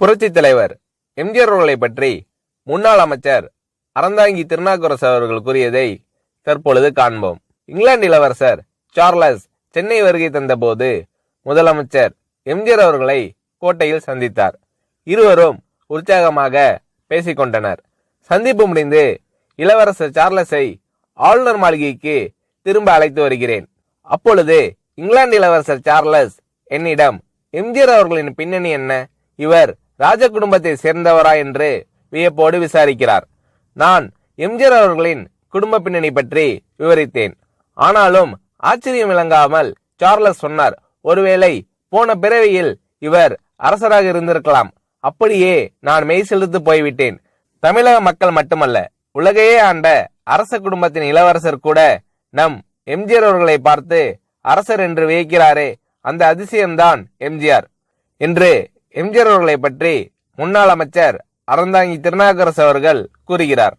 புரட்சி தலைவர் எம்ஜிஆர் அவர்களை பற்றி முன்னாள் அமைச்சர் அறந்தாங்கி திருநாவுக்கரசு அவர்கள் கூறியதை தற்பொழுது காண்போம். இங்கிலாந்து இளவரசர் சார்லஸ் சென்னை வருகை தந்தபோது முதலமைச்சர் எம்ஜிஆர் அவர்களை கோட்டையில் சந்தித்தார். இருவரும் உற்சாகமாக பேசிக்கொண்டனர். சந்திப்பு முடிந்து இளவரசர் சார்லஸை ஆளுநர் மாளிகைக்கு திரும்ப அழைத்து வருகிறேன். அப்பொழுது இங்கிலாந்து இளவரசர் சார்லஸ் என்னிடம், எம்ஜிஆர் அவர்களின் பின்னணி என்ன, இவர் ராஜ குடும்பத்தை சேர்ந்தவரா என்று வியப்போடு விசாரிக்கிறார். நான் எம்ஜிஆர் அவர்களின் குடும்ப பின்னணி பற்றி விவரித்தேன். ஆனாலும் ஆச்சரியம் விளங்காமல் சார்லஸ் சொன்னார், ஒருவேளை போன பிறவியில் இவர் அரசராக இருந்திருக்கலாம். அப்படியே நான் மெய் செலுத்து போய்விட்டேன். தமிழக மக்கள் மட்டுமல்ல, உலகையே ஆண்ட அரச குடும்பத்தின் இளவரசர் கூட நம் எம்ஜிஆர் அவர்களை பார்த்து அரசர் என்று வியக்கிறாரே, அந்த அதிசயம்தான் எம்ஜிஆர் என்று எம்ஜிஆர் அவர்களை பற்றி முன்னாள் அமைச்சர் அறந்தாங்கி திருநாவுக்கரசு அவர்கள் கூறுகிறார்.